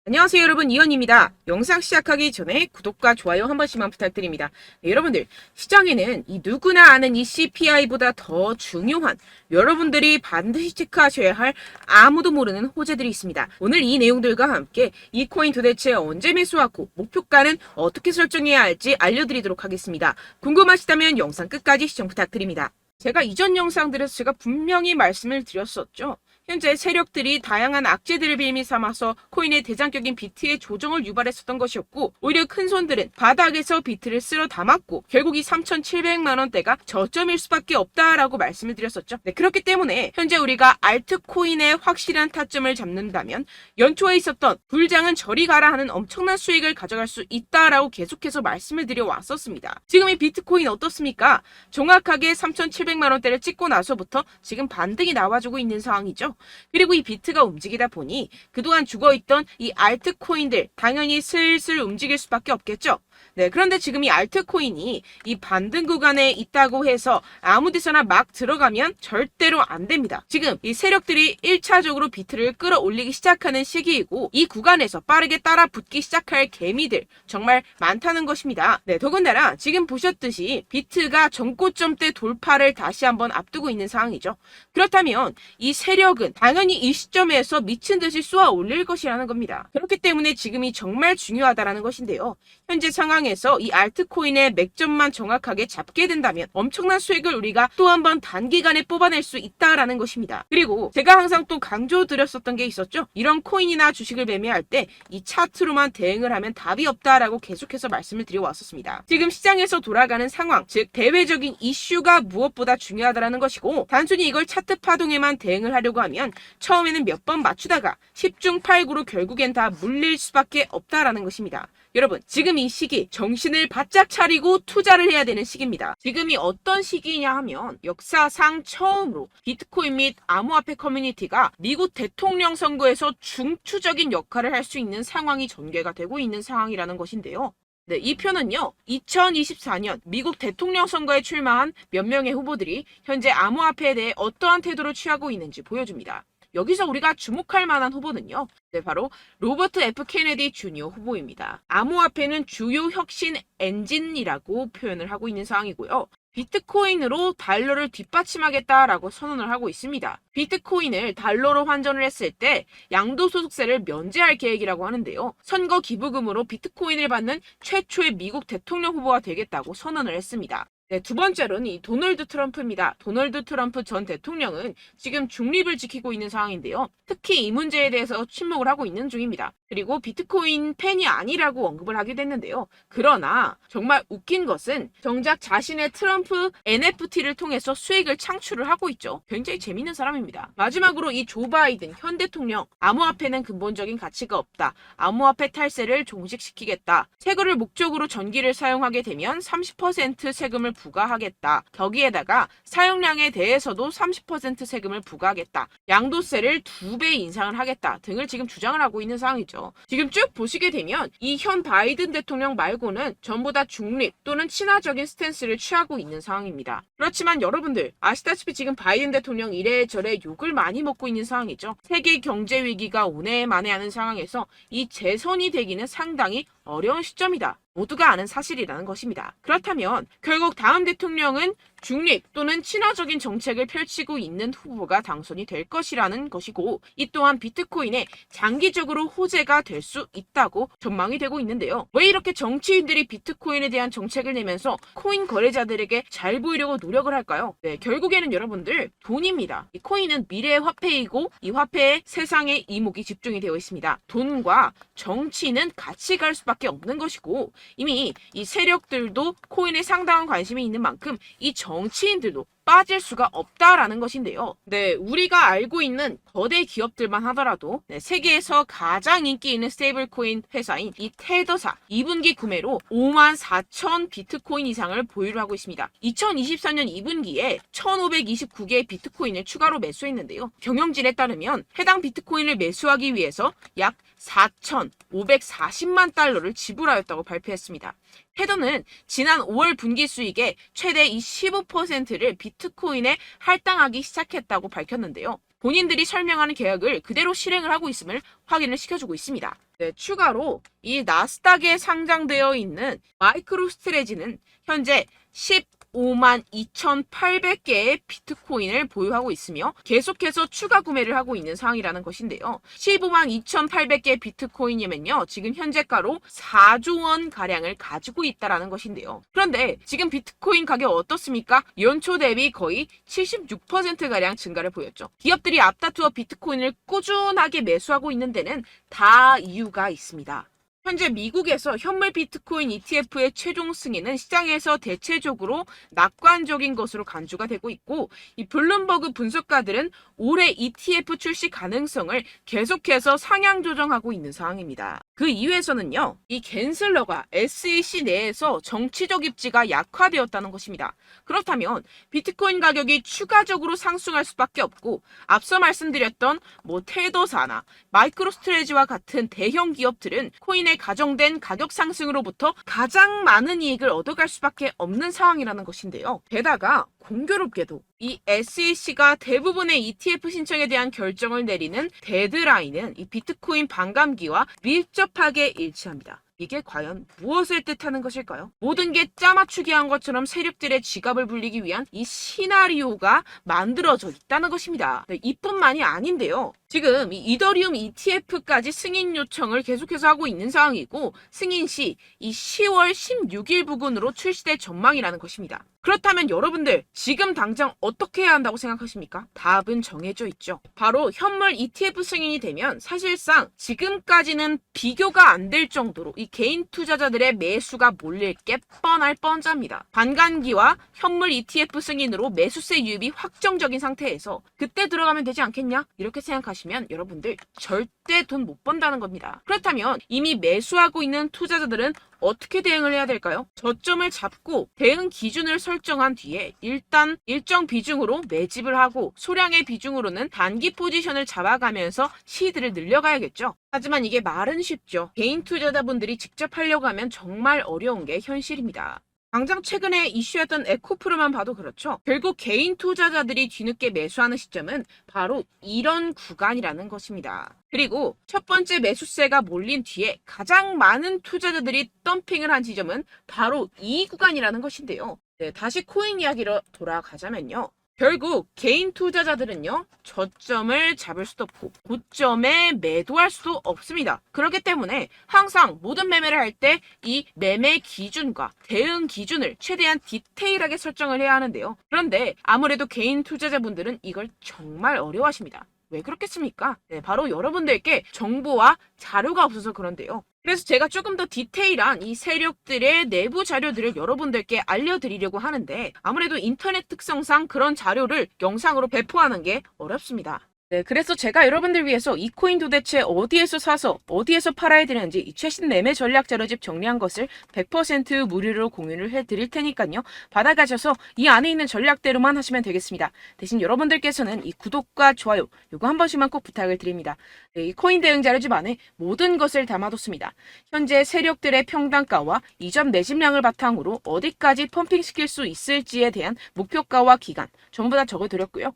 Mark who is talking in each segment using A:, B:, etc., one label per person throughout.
A: 안녕하세요 여러분, 이현입니다. 영상 시작하기 전에 구독과 좋아요 한 번씩만 부탁드립니다. 네, 여러분들, 시장에는 이 누구나 아는 이 CPI보다 더 중요한, 여러분들이 반드시 체크하셔야 할 아무도 모르는 호재들이 있습니다. 오늘 이 내용들과 함께 이 코인 도대체 언제 매수하고 목표가는 어떻게 설정해야 할지 알려드리도록 하겠습니다. 궁금하시다면 영상 끝까지 시청 부탁드립니다. 제가 이전 영상들에서 분명히 말씀을 드렸었죠. 현재 세력들이 다양한 악재들을 빌미 삼아서 코인의 대장격인 비트의 조정을 유발했었던 것이었고, 오히려 큰 손들은 바닥에서 비트를 쓸어 담았고 결국 이 3,700만 원대가 저점일 수밖에 없다라고 말씀을 드렸었죠. 네, 그렇기 때문에 현재 우리가 알트코인의 확실한 타점을 잡는다면 연초에 있었던 불장은 저리 가라 하는 엄청난 수익을 가져갈 수 있다라고 계속해서 말씀을 드려왔었습니다. 지금 이 비트코인 어떻습니까? 정확하게 3,700만 원대를 찍고 나서부터 지금 반등이 나와주고 있는 상황이죠. 그리고 이 비트가 움직이다 보니 그동안 죽어있던 이 알트코인들 당연히 슬슬 움직일 수밖에 없겠죠. 네, 그런데 지금 이 알트코인이 이 반등 구간에 있다고 해서 아무 데서나 막 들어가면 절대로 안 됩니다. 지금 이 세력들이 1차적으로 비트를 끌어올리기 시작하는 시기이고, 이 구간에서 빠르게 따라 붙기 시작할 개미들 정말 많다는 것입니다. 네, 더군다나 지금 보셨듯이 비트가 전고점대 돌파를 다시 한번 앞두고 있는 상황이죠. 그렇다면 이 세력은 당연히 이 시점에서 미친 듯이 쏘아 올릴 것이라는 겁니다. 그렇기 때문에 지금이 정말 중요하다라는 것인데요. 현재 상황에서 이 알트코인의 맥점만 정확하게 잡게 된다면 엄청난 수익을 우리가 또 한 번 단기간에 뽑아낼 수 있다라는 것입니다. 그리고 제가 항상 또 강조드렸었던 게 있었죠. 이런 코인이나 주식을 매매할 때 이 차트로만 대응을 하면 답이 없다라고 계속해서 말씀을 드려왔었습니다. 지금 시장에서 돌아가는 상황, 즉 대외적인 이슈가 무엇보다 중요하다라는 것이고, 단순히 이걸 차트 파동에만 대응을 하려고 하면 처음에는 몇 번 맞추다가 10중 8구로 결국엔 다 물릴 수밖에 없다라는 것입니다. 여러분, 지금 이 시기 정신을 바짝 차리고 투자를 해야 되는 시기입니다. 지금이 어떤 시기냐 하면 역사상 처음으로 비트코인 및 암호화폐 커뮤니티가 미국 대통령 선거에서 중추적인 역할을 할 수 있는 상황이 전개가 되고 있는 상황이라는 것인데요. 네, 이 표는요, 2024년 미국 대통령 선거에 출마한 몇 명의 후보들이 현재 암호화폐에 대해 어떠한 태도를 취하고 있는지 보여줍니다. 여기서 우리가 주목할 만한 후보는요, 네, 바로 로버트 F 케네디 주니어 후보입니다. 암호화폐는 주요 혁신 엔진이라고 표현을 하고 있는 상황이고요. 비트코인으로 달러를 뒷받침하겠다라고 선언을 하고 있습니다. 비트코인을 달러로 환전을 했을 때 양도소득세를 면제할 계획이라고 하는데요. 선거 기부금으로 비트코인을 받는 최초의 미국 대통령 후보가 되겠다고 선언을 했습니다. 네, 두 번째로는 이 도널드 트럼프입니다. 도널드 트럼프 전 대통령은 지금 중립을 지키고 있는 상황인데요. 특히 이 문제에 대해서 침묵을 하고 있는 중입니다. 그리고 비트코인 팬이 아니라고 언급을 하기도 했는데요. 그러나 정말 웃긴 것은 정작 자신의 트럼프 NFT를 통해서 수익을 창출을 하고 있죠. 굉장히 재밌는 사람입니다. 마지막으로 이 조 바이든 현 대통령, 암호화폐는 근본적인 가치가 없다. 암호화폐 탈세를 종식시키겠다. 채굴을 목적으로 전기를 사용하게 되면 30% 세금을 부과하겠다. 거기에다가 사용량에 대해서도 30% 세금을 부과하겠다. 양도세를 2배 인상을 하겠다 등을 지금 주장을 하고 있는 상황이죠. 지금 쭉 보시게 되면 이 현 바이든 대통령 말고는 전부 다 중립 또는 친화적인 스탠스를 취하고 있는 상황입니다. 그렇지만 여러분들 아시다시피 지금 바이든 대통령 이래저래 욕을 많이 먹고 있는 상황이죠. 세계 경제 위기가 오네 만에 하는 상황에서 이 재선이 되기는 상당히 어려운 시점이다. 모두가 아는 사실이라는 것입니다. 그렇다면 결국 다음 대통령은 중립 또는 친화적인 정책을 펼치고 있는 후보가 당선이 될 것이라는 것이고, 이 또한 비트코인에 장기적으로 호재가 될 수 있다고 전망이 되고 있는데요. 왜 이렇게 정치인들이 비트코인에 대한 정책을 내면서 코인 거래자들에게 잘 보이려고 노력을 할까요? 네, 결국에는 여러분들 돈입니다. 이 코인은 미래의 화폐이고 이 화폐에 세상의 이목이 집중이 되어 있습니다. 돈과 정치는 같이 갈 수밖에 없는 것이고, 이미 이 세력들도 코인에 상당한 관심이 있는 만큼 이 정치인들도 빠질 수가 없다라는 것인데요. 네, 우리가 알고 있는 거대 기업들만 하더라도 세계에서 가장 인기 있는 스테이블 코인 회사인 이 테더사 2분기 구매로 54,000 비트코인 이상을 보유를 하고 있습니다. 2024년 2분기에 1,529개의 비트코인을 추가로 매수했는데요. 경영진에 따르면 해당 비트코인을 매수하기 위해서 약 4,540만 달러를 지불하였다고 발표했습니다. 테더는 지난 5월 분기 수익의 최대 15%를 비트코인에 할당하기 시작했다고 밝혔는데요. 본인들이 설명하는 계약을 그대로 실행을 하고 있음을 확인을 시켜주고 있습니다. 네, 추가로 이 나스닥에 상장되어 있는 마이크로스트레지는 현재 15만 2,800개의 비트코인을 보유하고 있으며 계속해서 추가 구매를 하고 있는 상황이라는 것인데요. 15만 2,800개 비트코인이면요, 지금 현재가로 4조 원 가량을 가지고 있다라는 것인데요. 그런데 지금 비트코인 가격 어떻습니까? 연초 대비 거의 76% 가량 증가를 보였죠. 기업들이 앞다투어 비트코인을 꾸준하게 매수하고 있는 데는 다 이유가 있습니다. 현재 미국에서 현물 비트코인 ETF의 최종 승인은 시장에서 대체적으로 낙관적인 것으로 간주가 되고 있고, 이 블룸버그 분석가들은 올해 ETF 출시 가능성을 계속해서 상향 조정하고 있는 상황입니다. 그 이유에서는요, 이 갠슬러가 SEC 내에서 정치적 입지가 약화되었다는 것입니다. 그렇다면 비트코인 가격이 추가적으로 상승할 수밖에 없고, 앞서 말씀드렸던 테더사나 마이크로스트레지와 같은 대형 기업들은 코인의 가정된 가격 상승으로부터 가장 많은 이익을 얻어갈 수밖에 없는 상황이라는 것인데요. 게다가 공교롭게도 이 SEC가 대부분의 ETF 신청에 대한 결정을 내리는 데드라인은 이 비트코인 반감기와 밀접하게 일치합니다. 이게 과연 무엇을 뜻하는 것일까요? 모든 게 짜맞추기 한 것처럼 세력들의 지갑을 불리기 위한 이 시나리오가 만들어져 있다는 것입니다. 네, 이뿐만이 아닌데요. 지금 이 이더리움 ETF까지 승인 요청을 계속해서 하고 있는 상황이고, 승인 시 이 10월 16일 부근으로 출시될 전망이라는 것입니다. 그렇다면 여러분들 지금 당장 어떻게 해야 한다고 생각하십니까? 답은 정해져 있죠. 바로 현물 ETF 승인이 되면 사실상 지금까지는 비교가 안 될 정도로 이 개인 투자자들의 매수가 몰릴 게 뻔할 뻔잡니다. 반감기와 현물 ETF 승인으로 매수세 유입이 확정적인 상태에서 그때 들어가면 되지 않겠냐? 이렇게 생각하시면 여러분들 절대 돈 못 번다는 겁니다. 그렇다면 이미 매수하고 있는 투자자들은 어떻게 대응을 해야 될까요? 저점을 잡고 대응 기준을 설정한 뒤에 일단 일정 비중으로 매집을 하고 소량의 비중으로는 단기 포지션을 잡아가면서 시드를 늘려가야겠죠. 하지만 이게 말은 쉽죠. 개인 투자자분들이 직접 하려고 하면 정말 어려운 게 현실입니다. 당장 최근에 이슈였던 에코프로만 봐도 그렇죠. 결국 개인 투자자들이 뒤늦게 매수하는 시점은 바로 이런 구간이라는 것입니다. 그리고 첫 번째 매수세가 몰린 뒤에 가장 많은 투자자들이 덤핑을 한 지점은 바로 이 구간이라는 것인데요. 네, 다시 코인 이야기로 돌아가자면요. 결국 개인 투자자들은요, 저점을 잡을 수도 없고 고점에 매도할 수도 없습니다. 그렇기 때문에 항상 모든 매매를 할 때 이 매매 기준과 대응 기준을 최대한 디테일하게 설정을 해야 하는데요. 그런데 아무래도 개인 투자자분들은 이걸 정말 어려워하십니다. 왜 그렇겠습니까? 네, 바로 여러분들께 정보와 자료가 없어서 그런데요. 그래서 제가 조금 더 디테일한 이 세력들의 내부 자료들을 여러분들께 알려드리려고 하는데, 아무래도 인터넷 특성상 그런 자료를 영상으로 배포하는 게 어렵습니다. 네, 그래서 제가 여러분들 위해서 이 코인 도대체 어디에서 사서 어디에서 팔아야 되는지 이 최신 매매 전략 자료집 정리한 것을 100% 무료로 공유를 해드릴 테니까요. 받아가셔서 이 안에 있는 전략대로만 하시면 되겠습니다. 대신 여러분들께서는 이 구독과 좋아요 요거 한 번씩만 꼭 부탁을 드립니다. 네, 이 코인 대응 자료집 안에 모든 것을 담아뒀습니다. 현재 세력들의 평단가와 이전 매집량을 바탕으로 어디까지 펌핑시킬 수 있을지에 대한 목표가와 기간 전부 다 적어드렸고요.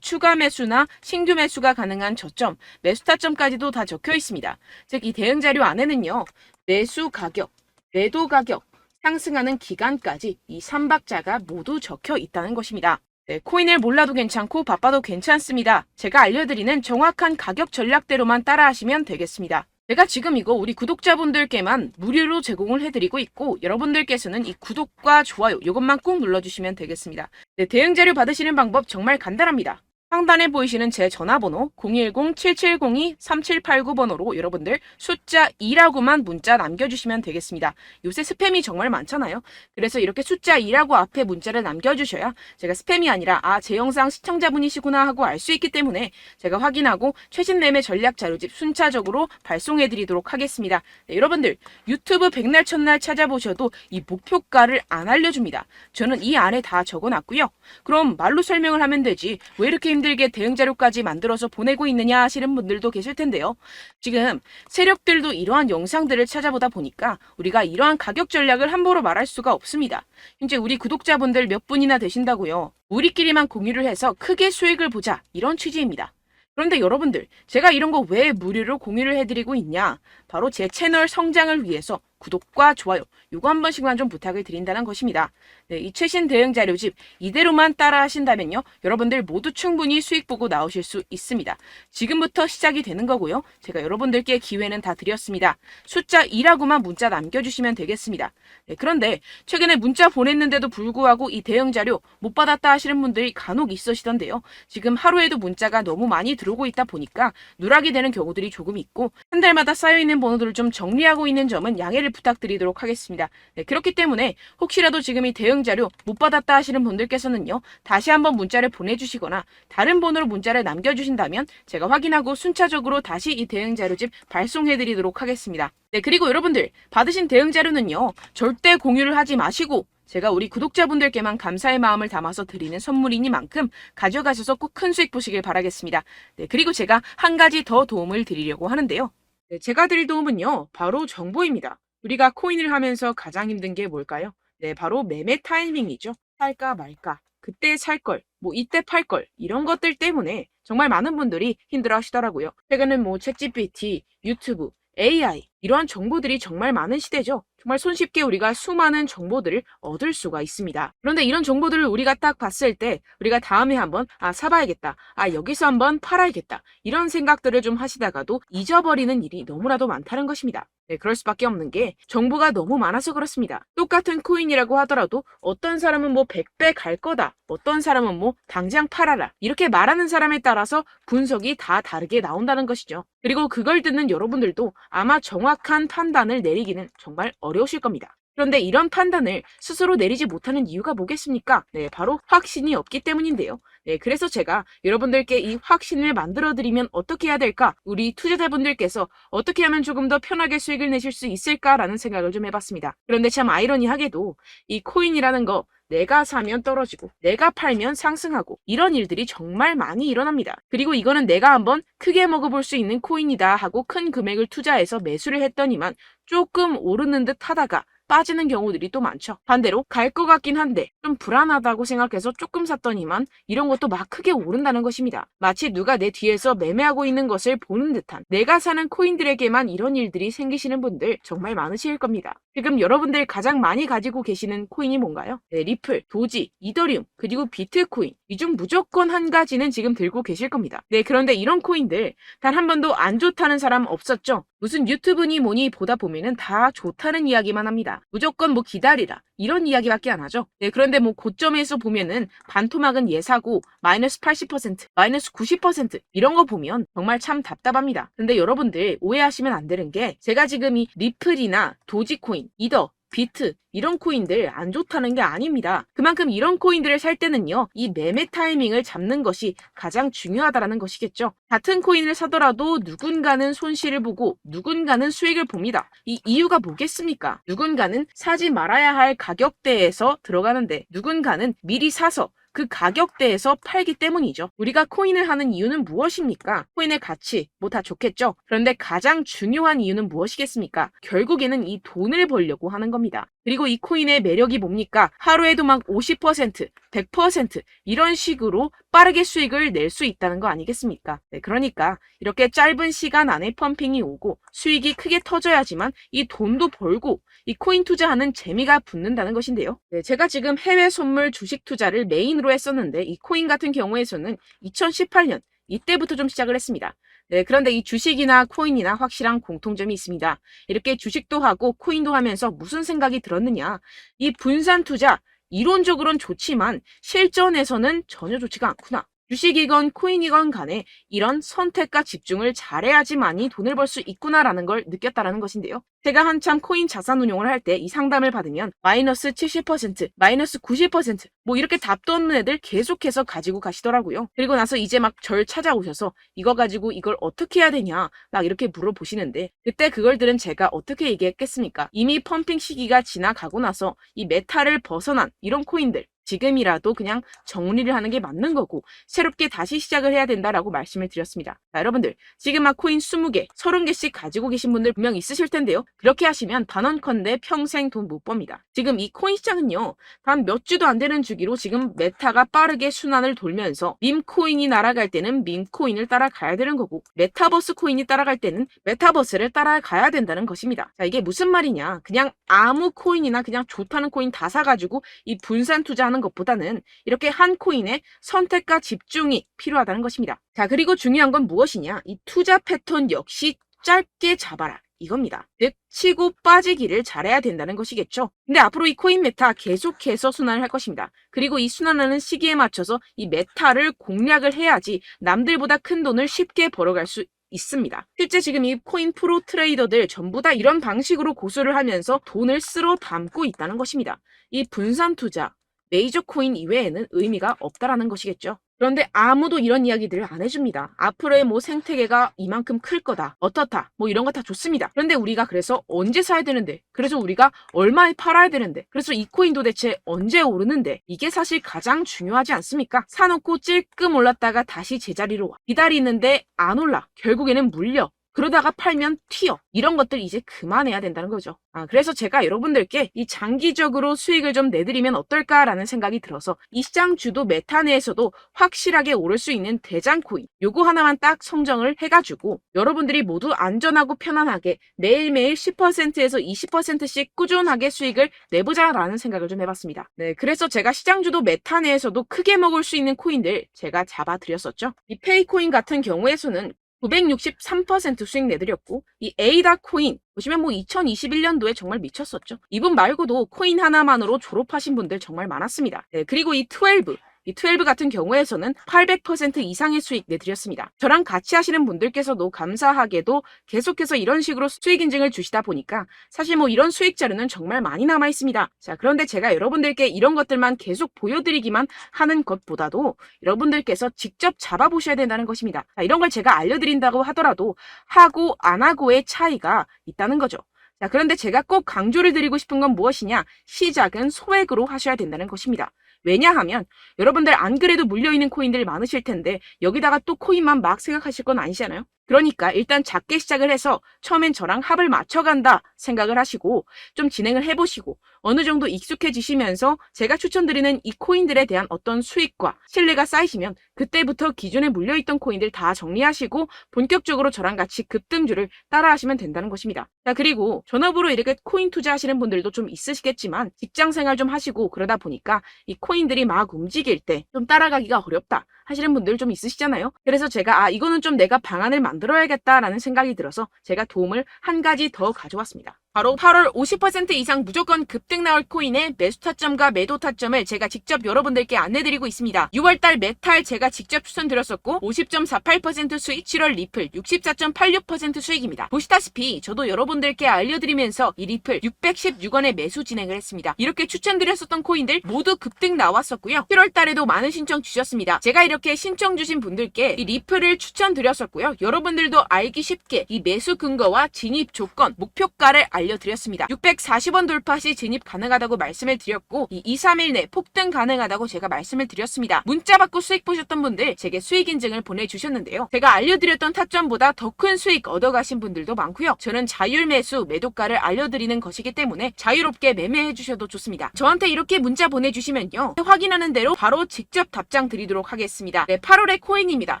A: 추가 매수나 신규 매수가 가능한 저점, 매수 타점까지도 다 적혀 있습니다. 즉, 이 대응 자료 안에는요, 매수 가격, 매도 가격, 상승하는 기간까지 이 3박자가 모두 적혀 있다는 것입니다. 네, 코인을 몰라도 괜찮고 바빠도 괜찮습니다. 제가 알려드리는 정확한 가격 전략대로만 따라하시면 되겠습니다. 제가 지금 이거 우리 구독자분들께만 무료로 제공을 해드리고 있고, 여러분들께서는 이 구독과 좋아요 이것만 꼭 눌러주시면 되겠습니다. 네, 대응 자료 받으시는 방법 정말 간단합니다. 상단에 보이시는 제 전화번호 010-7702-3789번호로 여러분들 숫자 2라고만 문자 남겨주시면 되겠습니다. 요새 스팸이 정말 많잖아요. 그래서 이렇게 숫자 2라고 앞에 문자를 남겨주셔야 제가 스팸이 아니라 제 영상 시청자분이시구나 하고 알 수 있기 때문에 제가 확인하고 최신 매매 전략 자료집 순차적으로 발송해드리도록 하겠습니다. 네, 여러분들 유튜브 백날 첫날 찾아보셔도 이 목표가를 안 알려줍니다. 저는 이 안에 다 적어놨고요. 그럼 말로 설명을 하면 되지 왜 이렇게 힘들게 대응 자료까지 만들어서 보내고 있느냐 하시는 분들도 계실 텐데요. 지금 세력들도 이러한 영상들을 찾아보다 보니까 우리가 이러한 가격 전략을 함부로 말할 수가 없습니다. 현재 우리 구독자분들 몇 분이나 되신다고요. 우리끼리만 공유를 해서 크게 수익을 보자 이런 취지입니다. 그런데 여러분들, 제가 이런 거 왜 무료로 공유를 해드리고 있냐? 바로 제 채널 성장을 위해서 구독과 좋아요, 요거 한 번씩만 좀 부탁을 드린다는 것입니다. 네, 이 최신 대응 자료집 이대로만 따라 하신다면요, 여러분들 모두 충분히 수익 보고 나오실 수 있습니다. 지금부터 시작이 되는 거고요. 제가 여러분들께 기회는 다 드렸습니다. 숫자 2라고만 문자 남겨주시면 되겠습니다. 네, 그런데 최근에 문자 보냈는데도 불구하고 이 대응 자료 못 받았다 하시는 분들이 간혹 있으시던데요. 지금 하루에도 문자가 너무 많이 들어오고 있다 보니까 누락이 되는 경우들이 조금 있고, 한 달마다 쌓여있는 번호들을 좀 정리하고 있는 점은 양해를 부탁드리도록 하겠습니다. 네, 그렇기 때문에 혹시라도 지금 이 대응 자료 못 받았다 하시는 분들께서는요, 다시 한번 문자를 보내주시거나 다른 번호로 문자를 남겨주신다면 제가 확인하고 순차적으로 다시 이 대응 자료집 발송해드리도록 하겠습니다. 네, 그리고 여러분들 받으신 대응 자료는요, 절대 공유를 하지 마시고 제가 우리 구독자분들께만 감사의 마음을 담아서 드리는 선물이니만큼 가져가셔서 꼭 큰 수익 보시길 바라겠습니다. 네, 그리고 제가 한 가지 더 도움을 드리려고 하는데요. 네, 제가 드릴 도움은요, 바로 정보입니다. 우리가 코인을 하면서 가장 힘든 게 뭘까요? 네, 바로 매매 타이밍이죠. 살까 말까, 그때 살 걸, 뭐 이때 팔 걸, 이런 것들 때문에 정말 많은 분들이 힘들어 하시더라고요. 최근엔 뭐 챗GPT, 유튜브, AI, 이러한 정보들이 정말 많은 시대죠. 정말 손쉽게 우리가 수많은 정보들을 얻을 수가 있습니다. 그런데 이런 정보들을 우리가 딱 봤을 때 우리가 다음에 한번 사봐야겠다, 여기서 한번 팔아야겠다, 이런 생각들을 좀 하시다가도 잊어버리는 일이 너무나도 많다는 것입니다. 네, 그럴 수밖에 없는 게 정보가 너무 많아서 그렇습니다. 똑같은 코인이라고 하더라도 어떤 사람은 뭐 100배 갈 거다, 어떤 사람은 뭐 당장 팔아라, 이렇게 말하는 사람에 따라서 분석이 다 다르게 나온다는 것이죠. 그리고 그걸 듣는 여러분들도 아마 정확한 판단을 내리기는 정말 어려우실 겁니다. 그런데 이런 판단을 스스로 내리지 못하는 이유가 뭐겠습니까? 네, 바로 확신이 없기 때문인데요. 네, 그래서 제가 여러분들께 이 확신을 만들어드리면 어떻게 해야 될까? 우리 투자자분들께서 어떻게 하면 조금 더 편하게 수익을 내실 수 있을까라는 생각을 좀 해봤습니다. 그런데 참 아이러니하게도 이 코인이라는 거, 내가 사면 떨어지고 내가 팔면 상승하고, 이런 일들이 정말 많이 일어납니다. 그리고 이거는 내가 한번 크게 먹어볼 수 있는 코인이다 하고 큰 금액을 투자해서 매수를 했더니만 조금 오르는 듯 하다가 빠지는 경우들이 또 많죠. 반대로 갈 것 같긴 한데 좀 불안하다고 생각해서 조금 샀더니만 이런 것도 막 크게 오른다는 것입니다. 마치 누가 내 뒤에서 매매하고 있는 것을 보는 듯한, 내가 사는 코인들에게만 이런 일들이 생기시는 분들 정말 많으실 겁니다. 지금 여러분들 가장 많이 가지고 계시는 코인이 뭔가요? 네, 리플, 도지, 이더리움, 그리고 비트코인, 이 중 무조건 한 가지는 지금 들고 계실 겁니다. 네, 그런데 이런 코인들 단 한 번도 안 좋다는 사람 없었죠? 무슨 유튜브니 뭐니 보다 보면은 다 좋다는 이야기만 합니다. 무조건 뭐 기다리라, 이런 이야기밖에 안 하죠. 네, 그런데 뭐 고점에서 보면은 반토막은 예사고 마이너스 80%, 마이너스 90% 이런 거 보면 정말 참 답답합니다. 근데 여러분들 오해하시면 안 되는 게, 제가 지금 이 리플이나 도지코인, 이더, 비트, 이런 코인들 안 좋다는 게 아닙니다. 그만큼 이런 코인들을 살 때는요, 이 매매 타이밍을 잡는 것이 가장 중요하다는 것이겠죠. 같은 코인을 사더라도 누군가는 손실을 보고 누군가는 수익을 봅니다. 이 이유가 뭐겠습니까? 누군가는 사지 말아야 할 가격대에서 들어가는데 누군가는 미리 사서 그 가격대에서 팔기 때문이죠. 우리가 코인을 하는 이유는 무엇입니까? 코인의 가치, 뭐 다 좋겠죠. 그런데 가장 중요한 이유는 무엇이겠습니까? 결국에는 이 돈을 벌려고 하는 겁니다. 그리고 이 코인의 매력이 뭡니까? 하루에도 막 50%, 100% 이런 식으로 빠르게 수익을 낼 수 있다는 거 아니겠습니까? 네, 그러니까 이렇게 짧은 시간 안에 펌핑이 오고 수익이 크게 터져야지만 이 돈도 벌고 이 코인 투자하는 재미가 붙는다는 것인데요. 네, 제가 지금 해외 선물 주식 투자를 메인으로 했었는데 이 코인 같은 경우에서는 2018년 이때부터 좀 시작을 했습니다. 네, 그런데 이 주식이나 코인이나 확실한 공통점이 있습니다. 이렇게 주식도 하고 코인도 하면서 무슨 생각이 들었느냐? 이 분산 투자, 이론적으로는 좋지만 실전에서는 전혀 좋지가 않구나. 주식이건 코인이건 간에 이런 선택과 집중을 잘해야지만이 돈을 벌 수 있구나라는 걸 느꼈다라는 것인데요. 제가 한참 코인 자산 운용을 할 때 이 상담을 받으면 마이너스 70%, 마이너스 90%, 뭐 이렇게 답도 없는 애들 계속해서 가지고 가시더라고요. 그리고 나서 이제 막 절 찾아오셔서 이거 가지고 이걸 어떻게 해야 되냐 막 이렇게 물어보시는데, 그때 그걸 들은 제가 어떻게 얘기했겠습니까? 이미 펌핑 시기가 지나가고 나서 이 메타를 벗어난 이런 코인들, 지금이라도 그냥 정리를 하는 게 맞는 거고 새롭게 다시 시작을 해야 된다라고 말씀을 드렸습니다. 자, 여러분들 지금 막 코인 20개, 30개씩 가지고 계신 분들 분명 있으실 텐데요. 그렇게 하시면 단언컨대 평생 돈 못 법니다. 지금 이 코인 시장은요. 단 몇 주도 안 되는 주기로 지금 메타가 빠르게 순환을 돌면서 밈코인이 날아갈 때는 밈코인을 따라가야 되는 거고 메타버스 코인이 따라갈 때는 메타버스를 따라가야 된다는 것입니다. 자, 이게 무슨 말이냐. 그냥 아무 코인이나 그냥 좋다는 코인 다 사가지고 이 분산 투자하는 것보다는 이렇게 한 코인에 선택과 집중이 필요하다는 것입니다. 자, 그리고 중요한 건 무엇이냐. 이 투자 패턴 역시 짧게 잡아라. 이겁니다. 즉 치고 빠지기를 잘해야 된다는 것이겠죠. 근데 앞으로 이 코인 메타 계속해서 순환을 할 것입니다. 그리고 이 순환하는 시기에 맞춰서 이 메타를 공략을 해야지 남들보다 큰 돈을 쉽게 벌어갈 수 있습니다. 실제 지금 이 코인 프로 트레이더들 전부 다 이런 방식으로 고수를 하면서 돈을 쓸어 담고 있다는 것입니다. 이 분산 투자, 메이저 코인 이외에는 의미가 없다라는 것이겠죠. 그런데 아무도 이런 이야기들을 안 해줍니다. 앞으로의 뭐 생태계가 이만큼 클 거다. 어떻다. 뭐 이런 거 다 좋습니다. 그런데 우리가 그래서 언제 사야 되는데? 그래서 우리가 얼마에 팔아야 되는데? 그래서 이 코인도 대체 언제 오르는데? 이게 사실 가장 중요하지 않습니까? 사놓고 찔끔 올랐다가 다시 제자리로 와. 기다리는데 안 올라. 결국에는 물려. 그러다가 팔면 튀어. 이런 것들 이제 그만해야 된다는 거죠. 그래서 제가 여러분들께 이 장기적으로 수익을 좀 내드리면 어떨까라는 생각이 들어서 이 시장 주도 메타 내에서도 확실하게 오를 수 있는 대장 코인 요거 하나만 딱 선정을 해가지고 여러분들이 모두 안전하고 편안하게 매일매일 10%에서 20%씩 꾸준하게 수익을 내보자라는 생각을 좀 해봤습니다. 네, 그래서 제가 시장 주도 메타 내에서도 크게 먹을 수 있는 코인들 제가 잡아드렸었죠. 이 페이코인 같은 경우에서는 963% 수익 내드렸고 이 에이다 코인 보시면 뭐 2021년도에 정말 미쳤었죠. 이분 말고도 코인 하나만으로 졸업하신 분들 정말 많았습니다. 네, 그리고 이 12 같은 경우에서는 800% 이상의 수익 내드렸습니다. 저랑 같이 하시는 분들께서도 감사하게도 계속해서 이런 식으로 수익 인증을 주시다 보니까 사실 뭐 이런 수익 자료는 정말 많이 남아 있습니다. 자, 그런데 제가 여러분들께 이런 것들만 계속 보여드리기만 하는 것보다도 여러분들께서 직접 잡아보셔야 된다는 것입니다. 자, 이런 걸 제가 알려드린다고 하더라도 하고 안 하고의 차이가 있다는 거죠. 자, 그런데 제가 꼭 강조를 드리고 싶은 건 무엇이냐? 시작은 소액으로 하셔야 된다는 것입니다. 왜냐하면 여러분들 안 그래도 물려있는 코인들 많으실 텐데 여기다가 또 코인만 막 생각하실 건 아니잖아요. 그러니까 일단 작게 시작을 해서 처음엔 저랑 합을 맞춰간다 생각을 하시고 좀 진행을 해보시고 어느 정도 익숙해지시면서 제가 추천드리는 이 코인들에 대한 어떤 수익과 신뢰가 쌓이시면 그때부터 기존에 물려있던 코인들 다 정리하시고 본격적으로 저랑 같이 급등주를 따라하시면 된다는 것입니다. 자, 그리고 전업으로 이렇게 코인 투자하시는 분들도 좀 있으시겠지만 직장생활 좀 하시고 그러다 보니까 이 코인들이 막 움직일 때 좀 따라가기가 어렵다 하시는 분들 좀 있으시잖아요. 그래서 제가 이거는 좀 내가 방안을 만들어야겠다라는 생각이 들어서 제가 도움을 한 가지 더 가져왔습니다. 바로 8월 50% 이상 무조건 급등 나올 코인의 매수 타점과 매도 타점을 제가 직접 여러분들께 안내드리고 있습니다. 6월달 메탈 제가 직접 추천드렸었고 50.48% 수익, 7월 리플 64.86% 수익입니다. 보시다시피 저도 여러분들께 알려드리면서 이 리플 616원에 매수 진행을 했습니다. 이렇게 추천드렸었던 코인들 모두 급등 나왔었고요. 7월달에도 많은 신청 주셨습니다. 제가 이렇게 신청 주신 분들께 이 리플을 추천드렸었고요. 여러분들도 알기 쉽게 이 매수 근거와 진입 조건, 목표가를 알려드렸습니다. 640원 돌파 시 진입 가능하다고 말씀을 드렸고 이 2-3일 내 폭등 가능하다고 제가 말씀을 드렸습니다. 문자 받고 수익 보셨던 분들 제게 수익 인증을 보내주셨는데요. 제가 알려드렸던 타점보다 더 큰 수익 얻어가신 분들도 많고요. 저는 자율 매수 매도가를 알려드리는 것이기 때문에 자유롭게 매매해 주셔도 좋습니다. 저한테 이렇게 문자 보내주시면요. 확인하는 대로 바로 직접 답장 드리도록 하겠습니다. 네, 8월의 코인입니다.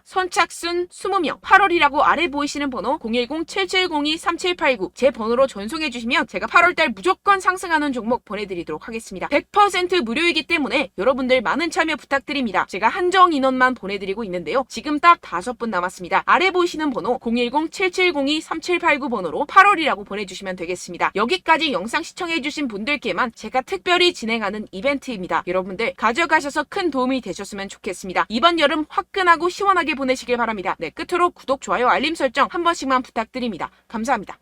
A: 선착순 20명 8월이라고 아래 보이시는 번호 010-7702-3789 제 번호로 전송해 주시면 제가 8월달 무조건 상승하는 종목 보내드리도록 하겠습니다. 100% 무료이기 때문에 여러분들 많은 참여 부탁드립니다. 제가 한정 인원만 보내드리고 있는데요. 지금 딱 5분 남았습니다. 아래 보이시는 번호 010-7702-3789 번호로 8월이라고 보내주시면 되겠습니다. 여기까지 영상 시청해주신 분들께만 제가 특별히 진행하는 이벤트입니다. 여러분들 가져가셔서 큰 도움이 되셨으면 좋겠습니다. 이번 여름 화끈하고 시원하게 보내시길 바랍니다. 네, 끝으로 구독, 좋아요, 알림 설정 한 번씩만 부탁드립니다. 감사합니다.